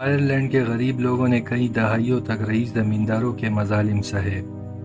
Ireland کے غریب لوگوں نے کئی دہائیوں تک رئیس زمینداروں کے مظالم سہے،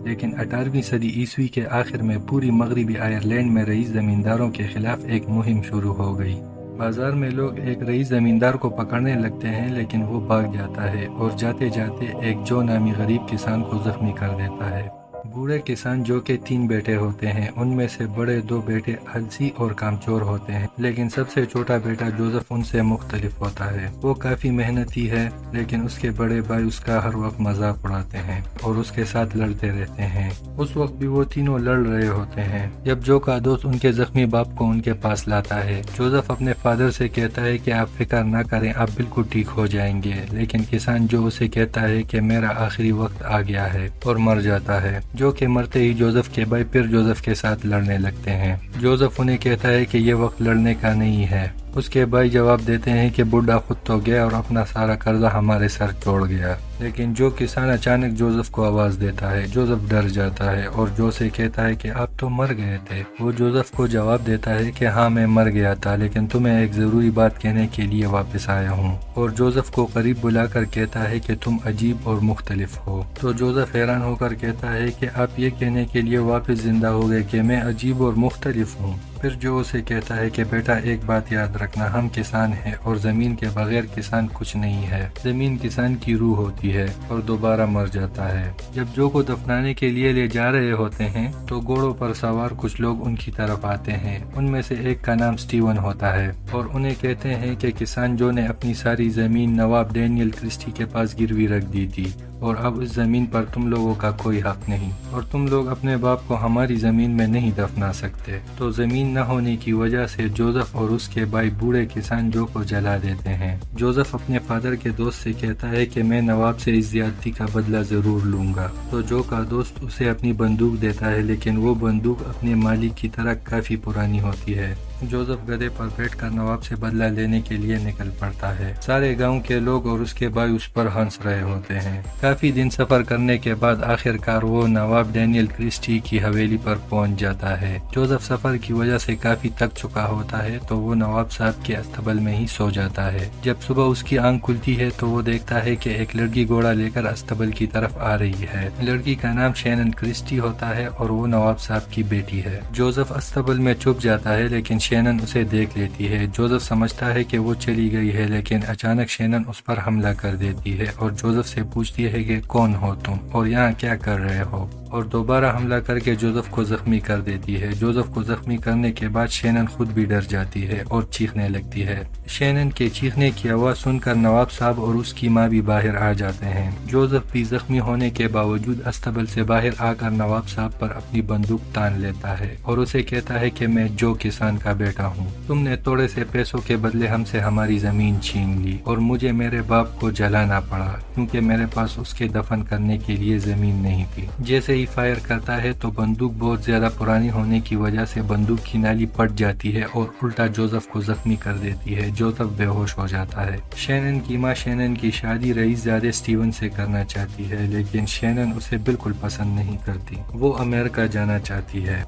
لیکن 18ویں صدی عیسوی کے آخر میں پوری مغربی آئرلینڈ میں رئیس زمینداروں کے خلاف ایک مہم شروع ہو گئی۔ بازار میں لوگ ایک رئیس زمیندار کو پکڑنے لگتے ہیں، لیکن وہ بھاگ جاتا ہے اور جاتے جاتے ایک جو نامی غریب کسان کو زخمی کر دیتا ہے۔ بوڑھے کسان جو کہ 3 بیٹے ہوتے ہیں، ان میں سے بڑے 2 بیٹے آلسی اور کامچور ہوتے ہیں، لیکن سب سے چھوٹا بیٹا جوزف ان سے مختلف ہوتا ہے۔ وہ کافی محنتی ہے، لیکن اس کے بڑے بھائی اس کا ہر وقت مذاق اڑاتے ہیں اور اس کے ساتھ لڑتے رہتے ہیں۔ اس وقت بھی وہ تینوں لڑ رہے ہوتے ہیں جب جو کا دوست ان کے زخمی باپ کو ان کے پاس لاتا ہے۔ جوزف اپنے فادر سے کہتا ہے کہ آپ فکر نہ کریں، آپ بالکل ٹھیک ہو جائیں گے، لیکن کسان جو اسے کہتا ہے کہ میرا آخری وقت آ گیا ہے اور مر جاتا ہے۔ جو کہ مرتے ہی جوزف کے بھائی پھر جوزف کے ساتھ لڑنے لگتے ہیں۔ جوزف انہیں کہتا ہے کہ یہ وقت لڑنے کا نہیں ہے۔ اس کے بھائی جواب دیتے ہیں کہ بڈھا خود تو گیا اور اپنا سارا قرضہ ہمارے سر چھوڑ گیا، لیکن جو کسان اچانک جوزف کو آواز دیتا ہے۔ جوزف ڈر جاتا ہے اور جو سے کہتا ہے کہ آپ تو مر گئے تھے۔ وہ جوزف کو جواب دیتا ہے کہ ہاں میں مر گیا تھا، لیکن تمہیں ایک ضروری بات کہنے کے لیے واپس آیا ہوں، اور جوزف کو قریب بلا کر کہتا ہے کہ تم عجیب اور مختلف ہو۔ تو جوزف حیران ہو کر کہتا ہے کہ آپ یہ کہنے کے لیے واپس زندہ ہو گئے کہ میں عجیب اور مختلف ہوں۔ پھر جو اسے کہتا ہے کہ بیٹا ایک بات یاد رکھنا، ہم کسان ہیں اور زمین کے بغیر کسان کچھ نہیں ہے۔ زمین کسان کی روح ہوتی ہے اور دوبارہ مر جاتا ہے۔ جب جو کو دفنانے کے لیے لے جا رہے ہوتے ہیں تو گھوڑوں پر سوار کچھ لوگ ان کی طرف آتے ہیں۔ ان میں سے ایک کا نام سٹیون ہوتا ہے اور انہیں کہتے ہیں کہ کسان جو نے اپنی ساری زمین نواب ڈینیل کرسٹی کے پاس گروی رکھ دی تھی، اور اب اس زمین پر تم لوگوں کا کوئی حق نہیں، اور تم لوگ اپنے باپ کو ہماری زمین میں نہیں دفنا سکتے۔ تو زمین نہ ہونے کی وجہ سے جوزف اور اس کے بھائی بوڑھے کسان جو کو جلا دیتے ہیں۔ جوزف اپنے فادر کے دوست سے کہتا ہے کہ میں نواب سے اس زیادتی کا بدلہ ضرور لوں گا۔ تو جو کا دوست اسے اپنی بندوق دیتا ہے، لیکن وہ بندوق اپنے مالک کی طرح کافی پرانی ہوتی ہے۔ جوزف گدھے پر بیٹھ کر نواب سے بدلہ لینے کے لیے نکل پڑتا ہے۔ سارے گاؤں کے لوگ اور اس کے بھائی اس پر ہنس رہے ہوتے ہیں۔ کافی دن سفر کرنے کے بعد آخر کار وہ نواب ڈینیل کرسٹی کی حویلی پر پہنچ جاتا ہے۔ جوزف سفر کی وجہ سے کافی تھک چکا ہوتا ہے، تو وہ نواب صاحب کے استبل میں ہی سو جاتا ہے۔ جب صبح اس کی آنکھ کھلتی ہے تو وہ دیکھتا ہے کہ ایک لڑکی گھوڑا لے کر استبل کی طرف آ رہی ہے۔ لڑکی کا نام شینن کرسٹی ہوتا ہے اور وہ نواب صاحب کی بیٹی ہے۔ جوزف استبل میں چھپ جاتا ہے، لیکن شینن اسے دیکھ لیتی ہے۔ جوزف سمجھتا ہے کہ وہ چلی گئی ہے، لیکن اچانک شینن اس پر حملہ کر دیتی ہے اور جوزف سے پوچھتی ہے کہ کون ہو تم اور یہاں کیا کر رہے ہو، اور دوبارہ حملہ کر کے جوزف کو زخمی کر دیتی ہے۔ جوزف کو زخمی کرنے کے بعد شینن خود بھی ڈر جاتی ہے اور چیخنے لگتی ہے۔ شینن کے چیخنے کی آواز سن کر نواب صاحب اور اس کی ماں بھی باہر آ جاتے ہیں۔ جوزف بھی زخمی ہونے کے باوجود استبل سے باہر آ کر نواب صاحب پر اپنی بندوق تان لیتا ہے اور اسے کہتا ہے کہ میں جو کسان کا بیٹا ہوں، تم نے تھوڑے سے پیسوں کے بدلے ہم سے ہماری زمین چھین لی اور مجھے میرے باپ کو جلانا پڑا کیونکہ میرے پاس اس کے دفن کرنے کے لیے زمین نہیں تھی۔ جیسے ہی فائر کرتا ہے تو بندوق بہت زیادہ پرانی ہونے کی وجہ سے بندوق کی نالی پھٹ جاتی ہے اور الٹا جوزف کو زخمی کر دیتی ہے۔ جوزف بے ہوش ہو جاتا ہے۔ شینن کی ماں شینن کی شادی رئیس زادے سٹیون سے کرنا چاہتی ہے، لیکن شینن اسے بالکل پسند نہیں کرتی۔ وہ امریکہ جانا چاہتی ہے۔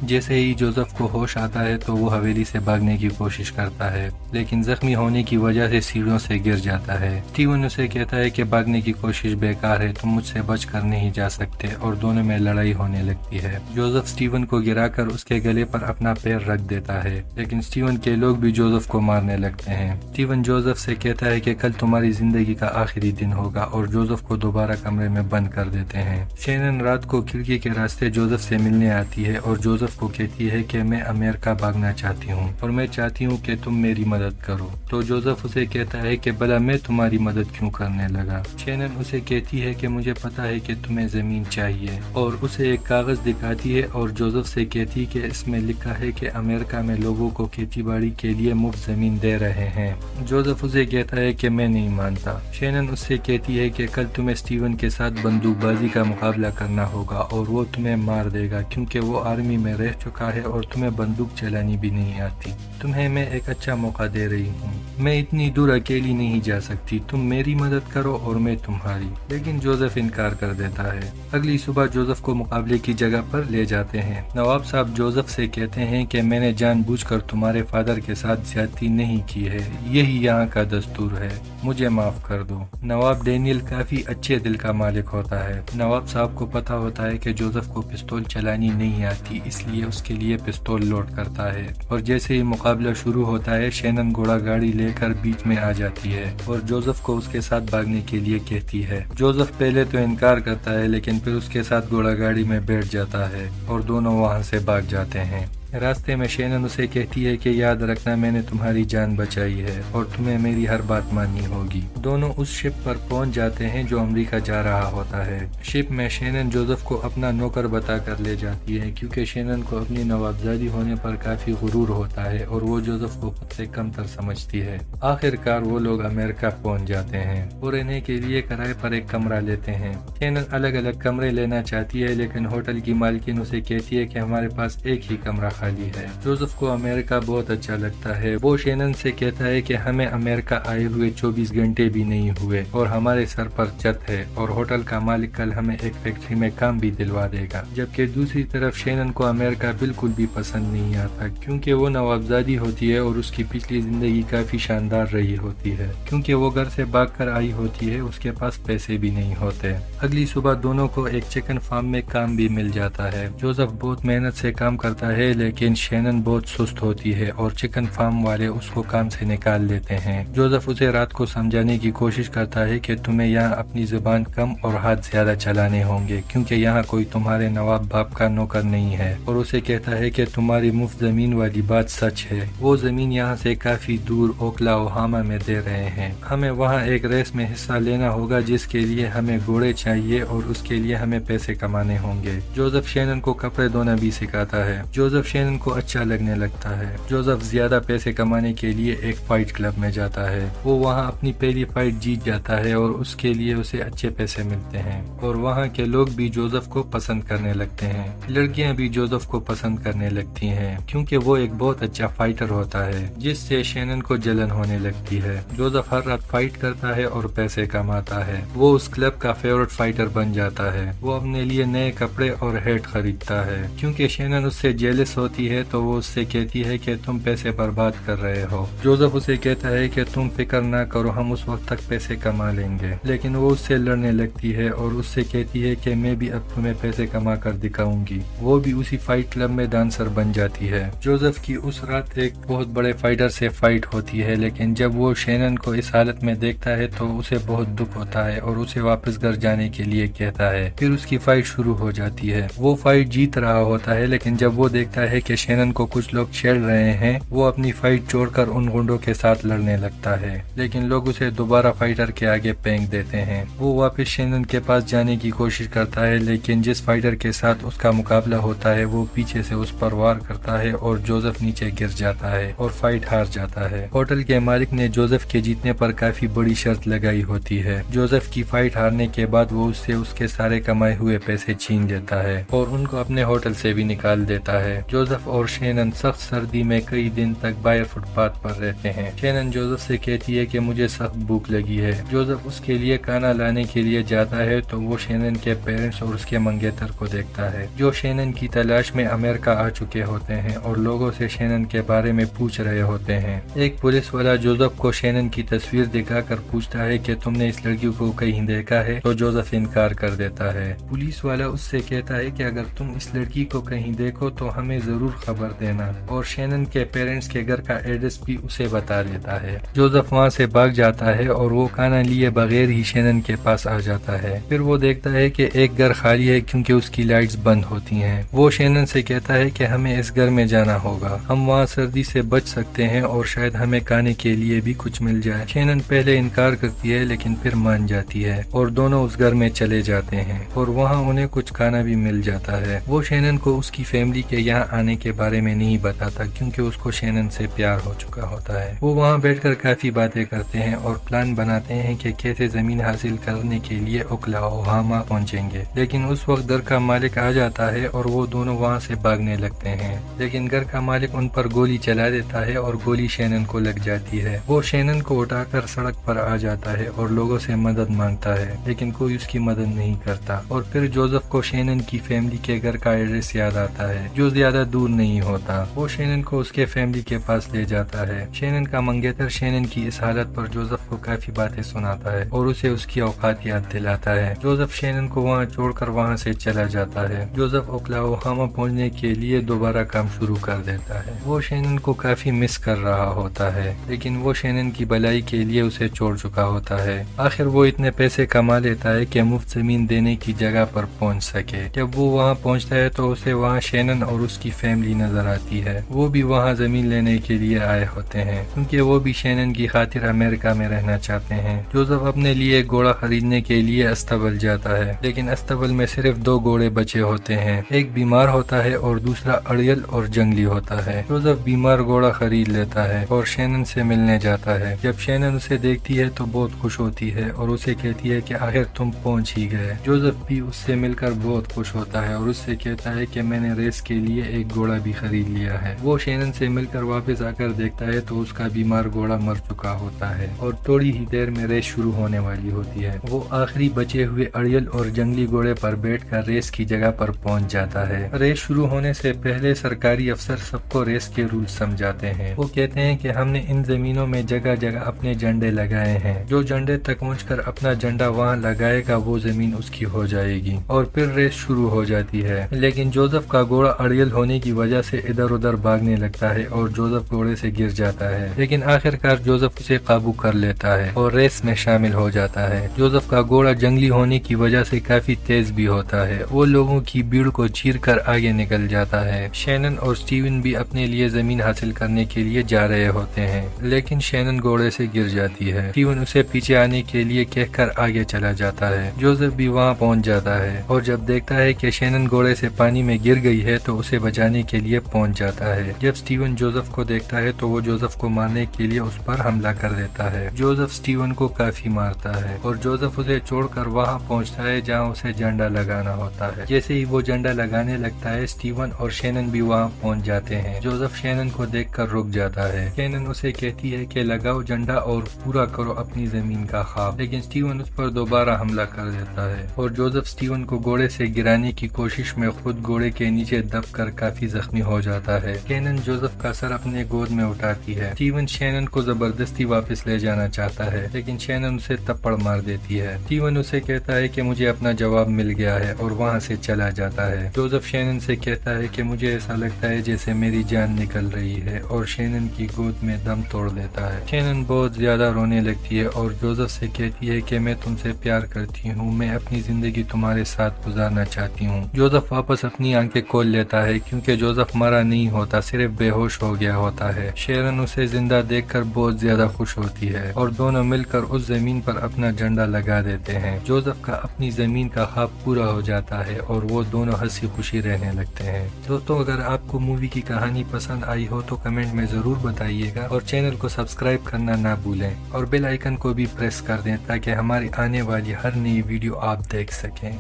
جیسے ہی جوزف کو ہوش آتا ہے تو وہ حویلی سے بھاگنے کی کوشش کرتا ہے، لیکن زخمی ہونے کی وجہ سے سیڑھیوں سے گر جاتا ہے۔ سٹیون اسے کہتا ہے کہ بھاگنے کی کوشش بیکار ہے، تم مجھ سے بچ کر نہیں جا سکتے، اور دونوں میں لڑائی ہونے لگتی ہے۔ جوزف سٹیون کو گرا کر اس کے گلے پر اپنا پیر رکھ دیتا ہے، لیکن سٹیون کے لوگ بھی جوزف کو مارنے لگتے ہیں۔ سٹیون جوزف سے کہتا ہے کہ کل تمہاری زندگی کا آخری دن ہوگا، اور جوزف کو دوبارہ کمرے میں بند کر دیتے ہیں۔ شینن رات کو کھڑکی کے راستے جوزف سے ملنے آتی ہے اور جوزف کو کہتی ہے کہ میں امریکہ بھاگنا چاہتی ہوں اور میں چاہتی ہوں کہ تم میری مدد کرو۔ تو جوزف اسے کہتا ہے کہ بھلا میں تمہاری مدد کیوں کرنے لگا۔ شینن اسے کہتی ہے کہ مجھے پتا ہے کہ تمہیں زمین چاہیے، اور اسے ایک کاغذ دکھاتی ہے اور جوزف سے کہتی کہ اس میں لکھا ہے کہ امریکہ میں لوگوں کو کھیتی باڑی کے لیے مفت زمین دے رہے ہیں۔ جوزف اسے کہتا ہے کہ میں نہیں مانتا۔ شینن اس سے کہتی ہے کہ کل تمہیں سٹیون کے ساتھ بندوق بازی کا مقابلہ کرنا ہوگا اور وہ تمہیں مار دے گا کیونکہ وہ آرمی میں رہ چکا ہے اور تمہیں بندوق چلانی بھی نہیں آتی۔ تمہیں میں ایک اچھا موقع دے رہی ہوں، میں اتنی دور اکیلی نہیں جا سکتی، تم میری مدد کرو اور میں تمہاری۔ لیکن جوزف انکار کر دیتا ہے۔ اگلی صبح جوزف کو مقابلے کی جگہ پر لے جاتے ہیں۔ نواب صاحب جوزف سے کہتے ہیں کہ میں نے جان بوجھ کر تمہارے فادر کے ساتھ زیادتی نہیں کی ہے، یہی یہاں کا دستور ہے، مجھے معاف کر دو۔ نواب ڈینیل کافی اچھے دل کا مالک ہوتا ہے۔ نواب صاحب کو پتا ہوتا ہے کہ جوزف کو پستول چلانی نہیں آتی، اس لیے اس کے لیے پستول لوڈ کرتا ہے، اور جیسے ہی مقابلہ شروع ہوتا ہے شینن گھوڑا گاڑی لے کر بیچ میں آ جاتی ہے اور جوزف کو اس کے ساتھ بھاگنے کے لیے کہتی ہے۔ جوزف پہلے تو انکار کرتا ہے لیکن پھر اس کے ساتھ گھوڑا گاڑی میں بیٹھ جاتا ہے اور دونوں وہاں سے بھاگ جاتے ہیں۔ راستے میں شینن اسے کہتی ہے کہ یاد رکھنا میں نے تمہاری جان بچائی ہے اور تمہیں میری ہر بات ماننی ہوگی۔ دونوں اس شپ پر پہنچ جاتے ہیں جو امریکہ جا رہا ہوتا ہے۔ شپ میں شینن جوزف کو اپنا نوکر بتا کر لے جاتی ہے کیونکہ شینن کو اپنی نوابزادی ہونے پر کافی غرور ہوتا ہے اور وہ جوزف کو خود سے کم تر سمجھتی ہے۔ آخر کار وہ لوگ امریکہ پہنچ جاتے ہیں اور رہنے کے لیے کرائے پر ایک کمرہ لیتے ہیں۔ شینن الگ الگ کمرے لینا چاہتی ہے لیکن ہوٹل کی مالکن اسے کہتی ہے کہ ہمارے پاس ایک ہی کمرہ خالی ہے۔ جوزف کو امریکہ بہت اچھا لگتا ہے۔ وہ شینن سے کہتا ہے کہ ہمیں امریکہ آئے ہوئے 24 گھنٹے بھی نہیں ہوئے اور ہمارے سر پر چھت ہے اور ہوٹل کا مالک کل ہمیں ایک فیکٹری میں کام بھی دلوا دے گا۔ جبکہ دوسری طرف شینن کو امریکہ بالکل بھی پسند نہیں آتا کیونکہ وہ نوابزادی ہوتی ہے اور اس کی پچھلی زندگی کافی شاندار رہی ہوتی ہے۔ کیونکہ وہ گھر سے بھاگ کر آئی ہوتی ہے اس کے پاس پیسے بھی نہیں ہوتے۔ اگلی صبح دونوں کو ایک چکن فارم میں کام بھی مل جاتا ہے۔ جوزف بہت محنت سے کام کرتا ہے لیکن شینن بہت سست ہوتی ہے اور چکن فارم والے اس کو کام سے نکال لیتے ہیں۔ جوزف اسے رات کو سمجھانے کی کوشش کرتا ہے کہ تمہیں یہاں اپنی زبان کم اور ہاتھ زیادہ چلانے ہوں گے کیونکہ یہاں کوئی تمہارے نواب باپ کا نوکر نہیں ہے، اور اسے کہتا ہے کہ تمہاری مفت زمین والی بات سچ ہے۔ وہ زمین یہاں سے کافی دور اوکلاہوما میں دے رہے ہیں۔ ہمیں وہاں ایک ریس میں حصہ لینا ہوگا جس کے لیے ہمیں گھوڑے چاہیے اور اس کے لیے ہمیں پیسے کمانے ہوں گے۔ جوزف شینن کو کپڑے دھونا بھی سکھاتا ہے۔ جوزف شینن کو اچھا لگنے لگتا ہے۔ جوزف زیادہ پیسے کمانے کے لیے ایک فائٹ کلب میں جاتا ہے۔ وہ وہاں اپنی پہلی فائٹ جیت جاتا ہے اور اس کے لیے اسے اچھے پیسے ملتے ہیں اور وہاں کے لوگ بھی جوزف کو پسند کرنے لگتے ہیں۔ لڑکیاں بھی جوزف کو پسند کرنے لگتی ہیں کیونکہ وہ ایک بہت اچھا فائٹر ہوتا ہے جس سے شینن کو جلن ہونے لگتی ہے۔ جوزف ہر رات فائٹ کرتا ہے اور پیسے کماتا ہے۔ وہ اس کلب کا فیورٹ فائٹر بن جاتا ہے۔ وہ اپنے لیے نئے کپڑے اور ہیٹ خریدتا ہے۔ کیونکہ شینن اس سے جیلس ہوتی ہے تو وہ اس سے کہتی ہے کہ تم پیسے برباد کر رہے ہو۔ جوزف اسے کہتا ہے کہ تم فکر نہ کرو، ہم اس وقت تک پیسے کما لیں گے، لیکن وہ اس سے لڑنے لگتی ہے اور اس سے کہتی ہے کہ میں بھی اب تمہیں پیسے کما کر دکھاؤں گی۔ وہ بھی اسی فائٹ کلب میں ڈانسر بن جاتی ہے۔ جوزف کی اس رات ایک بہت بڑے فائٹر سے فائٹ ہوتی ہے لیکن جب وہ شینن کو اس حالت میں دیکھتا ہے تو اسے بہت دکھ ہوتا ہے اور اسے واپس گھر جانے کے لیے کہتا ہے۔ پھر اس کی فائٹ شروع ہو جاتی ہے۔ وہ فائٹ جیت رہا ہوتا ہے لیکن جب وہ دیکھتا ہے کہ شینن کو کچھ لوگ چھیڑ رہے ہیں وہ اپنی فائٹ چھوڑ کر ان گنڈوں کے ساتھ لڑنے لگتا ہے، لیکن لوگ اسے دوبارہ فائٹر کے آگے پھینک دیتے ہیں۔ وہ واپس شینن کے پاس جانے کی کوشش کرتا ہے لیکن جس فائٹر کے ساتھ اس کا مقابلہ ہوتا ہے وہ پیچھے سے اس پر وار کرتا ہے اور جوزف نیچے گر جاتا ہے اور فائٹ ہار جاتا ہے۔ ہوٹل کے مالک نے جوزف کے جیتنے پر کافی بڑی شرط لگائی ہوتی ہے۔ جوزف کی فائٹ ہارنے کے بعد وہ اس سے اس کے سارے کمائے ہوئے پیسے چھین لیتا ہے اور ان کو اپنے ہوٹل سے بھی نکال دیتا ہے۔ جوزف اور شینن سخت سردی میں کئی دن تک باہر فٹ پاتھ پر رہتے ہیں۔ شینن جوزف سے کہتی ہے کہ مجھے سخت بھوک لگی ہے۔ جوزف اس کے لیے کھانا لانے کے لیے جاتا ہے تو وہ شینن کے پیرنٹس اور اس کے منگیتر کو دیکھتا ہے جو شینن کی تلاش میں امریکہ آ چکے ہوتے ہیں اور لوگوں سے شینن کے بارے میں پوچھ رہے ہوتے ہیں۔ ایک پولیس والا جوزف کو شینن کی تصویر دکھا کر پوچھتا ہے کہ تم نے اس لڑکی کو کہیں دیکھا ہے تو جوزف انکار کر دیتا ہے۔ پولیس والا اس سے کہتا ہے کہ اگر تم اس لڑکی کو کہیں دیکھو تو ہمیں ضرور خبر دینا، اور شینن کے پیرنٹس کے گھر کا ایڈریس بھی اسے بتا دیتا ہے۔ جوزف وہاں سے بھاگ جاتا ہے اور وہ کھانا لیے بغیر ہی شینن کے پاس آ جاتا ہے۔ پھر وہ دیکھتا ہے کہ ایک گھر خالی ہے کیونکہ اس کی لائٹس بند ہوتی ہیں۔ وہ شینن سے کہتا ہے کہ ہمیں اس گھر میں جانا ہوگا، ہم وہاں سردی سے بچ سکتے ہیں اور شاید ہمیں کھانے کے لیے بھی کچھ مل جائے۔ شینن پہلے انکار کرتی ہے لیکن پھر مان جاتی ہے اور دونوں اس گھر میں چلے جاتے ہیں اور وہاں انہیں کچھ کھانا بھی مل جاتا ہے۔ وہ شینن کو اس کی فیملی کے یہاں آنے کے بارے میں نہیں بتاتا کیونکہ اس کو شینن سے پیار ہو چکا ہوتا ہے۔ وہ وہاں بیٹھ کر کافی باتیں کرتے ہیں اور پلان بناتے ہیں کہ کیسے زمین حاصل کرنے کے لیے اوکلاہوما پہنچیں گے، لیکن اس وقت گھر کا مالک آ جاتا ہے اور وہ دونوں وہاں سے بھاگنے لگتے ہیں، لیکن گھر کا مالک ان پر گولی چلا دیتا ہے اور گولی شینن کو لگ جاتی ہے۔ وہ شینن کو اٹھا کر سڑک پر آ جاتا ہے اور لوگوں سے مدد مانگتا ہے، لیکن کوئی اس کی مدد نہیں کرتا، اور پھر جوزف کو شینن کی فیملی کے گھر کا ایڈریس یاد آتا ہے جو زیادہ دور نہیں ہوتا۔ وہ شینن کو اس کے فیملی کے پاس لے جاتا ہے۔ شینن کا منگیتر شینن کی اس حالت پر جوزف کو کافی باتیں سناتا ہے اور اسے اس کی اوقات یاد دلاتا ہے۔ جوزف شینن کو وہاں چھوڑ کر وہاں سے چلا جاتا ہے۔ جوزف اوکلاہوما پہنچنے کے لیے دوبارہ کام شروع کر دیتا ہے۔ وہ شینن کو کافی مس کر رہا ہوتا ہے، لیکن وہ شینن کی بھلائی کے لیے اسے چھوڑ چکا ہوتا ہے۔ آخر وہ اتنے پیسے کما لیتا ہے کہ مفت زمین دینے کی جگہ پر پہنچ سکے۔ جب وہ وہاں پہنچتا ہے تو اسے وہاں شینن اور اس کی فیملی نظر آتی ہے۔ وہ بھی وہاں زمین لینے کے لیے آئے ہوتے ہیں کیونکہ وہ بھی شینن کی خاطر امریکہ میں رہنا چاہتے ہیں۔ جوزف اپنے لیے ایک گھوڑا خریدنے کے لیے استبل جاتا ہے، لیکن استبل میں صرف 2 گھوڑے بچے ہوتے ہیں، ایک بیمار ہوتا ہے اور دوسرا اڑیل اور جنگلی ہوتا ہے۔ جوزف بیمار گھوڑا خرید لیتا ہے اور شینن سے ملنے جاتا ہے۔ جب شینن اسے دیکھتی ہے تو بہت خوش ہوتی ہے اور اسے کہتی ہے کہ آخر تم پہنچ ہی گئے۔ جوزف بھی اس سے مل کر بہت خوش ہوتا ہے اور اس سے کہتا ہے کہ میں نے ریس کے لیے ایک گھوڑا بھی خرید لیا ہے۔ وہ شینن سے مل کر واپس آ کر دیکھتا ہے تو اس کا بیمار گھوڑا مر چکا ہوتا ہے اور تھوڑی ہی دیر میں ریس شروع ہونے والی ہوتی ہے۔ وہ آخری بچے ہوئے اڑیل اور جنگلی گھوڑے پر بیٹھ کر ریس کی جگہ پر پہنچ جاتا ہے۔ ریس شروع ہونے سے پہلے سرکاری افسر سب کو ریس کے رول سمجھاتے ہیں۔ وہ کہتے ہیں کہ ہم نے ان زمینوں میں جگہ جگہ اپنے جھنڈے لگائے ہیں، جو جھنڈے تک پہنچ کر اپنا جھنڈا وہاں لگائے گا وہ زمین اس کی ہو جائے گی، اور پھر ریس شروع ہو جاتی ہے۔ لیکن جوزف کا گھوڑا اڑیل ہونے کی وجہ سے ادھر ادھر بھاگنے لگتا ہے اور جوزف گھوڑے سے گر جاتا ہے، لیکن آخرکار جوزف اسے قابو کر لیتا ہے اور ریس میں شامل ہو جاتا ہے۔ جوزف کا گھوڑا جنگلی ہونے کی وجہ سے کافی تیز بھی ہوتا ہے، وہ لوگوں کی بھیڑ کو چیر کر آگے نکل جاتا ہے۔ شینن اور سٹیون بھی اپنے لیے زمین حاصل کرنے کے لیے جا رہے ہوتے ہیں، لیکن شینن گھوڑے سے گر جاتی ہے۔ سٹیون اسے پیچھے آنے کے لیے کہہ کر آگے چلا جاتا ہے۔ جوزف بھی وہاں پہنچ جاتا ہے اور جب دیکھتا ہے کہ شینن گھوڑے سے پانی میں گر گئی ہے تو اسے بچانے کے لیے پہنچ جاتا ہے۔ جب سٹیون جوزف کو دیکھتا ہے تو وہ جوزف کو مارنے کے لیے اس پر حملہ کر دیتا ہے۔ جوزف سٹیون کو کافی مارتا ہے اور جوزف اسے چھوڑ کر وہاں پہنچتا ہے جہاں اسے جھنڈا لگانا ہوتا ہے۔ جیسے ہی وہ جھنڈا لگانے لگتا ہے سٹیون اور شینن بھی وہاں پہنچ جاتے ہیں۔ جوزف شینن کو دیکھ کر رک جاتا ہے۔ شینن اسے کہتی ہے کہ لگاؤ جھنڈا اور پورا کرو اپنی زمین کا خواب، لیکن سٹیون اس پر دوبارہ حملہ کر دیتا ہے اور جوزف سٹیون کو گھوڑے سے گرانے کی کوشش میں خود گھوڑے کے نیچے دب کر کافی زخمی ہو جاتا ہے۔ شینن جوزف کا سر اپنے گود میں اٹھاتی ہے۔ سٹیون شینن کو زبردستی واپس لے جانا چاہتا ہے، لیکن شینن اسے تپڑ مار دیتی ہے۔ سٹیون اسے کہتا ہے کہ مجھے اپنا جواب مل گیا ہے اور وہاں سے چلا جاتا ہے۔ جوزف شینن سے کہتا ہے کہ مجھے ایسا لگتا ہے جیسے میری جان نکل رہی ہے، اور شینن کی گود میں دم توڑ دیتا ہے۔ شینن بہت زیادہ رونے لگتی ہے اور جوزف سے کہتی ہے کہ میں تم سے پیار کرتی ہوں، میں اپنی زندگی تمہارے ساتھ گزارنا چاہتی ہوں۔ جوزف واپس اپنی آنکھیں کھول لیتا ہے کیونکہ جوزف مرا نہیں ہوتا، صرف بے ہوش ہو گیا ہوتا ہے۔ شینن اسے زندہ دیکھ کر بہت زیادہ خوش ہوتی ہے اور دونوں مل کر اس زمین پر اپنا جھنڈا لگا دیتے ہیں۔ جوزف کا اپنی زمین کا خواب پورا ہو جاتا ہے اور وہ دونوں ہنسی خوشی رہنے لگتے ہیں۔ دوستوں، اگر آپ کو مووی کی کہانی پسند آئی ہو تو کمنٹ میں ضرور بتائیے گا، اور چینل کو سبسکرائب کرنا نہ بھولیں اور بیل آئیکن کو بھی پریس کر دیں تاکہ ہماری آنے والی ہر نئی ویڈیو آپ دیکھ سکیں۔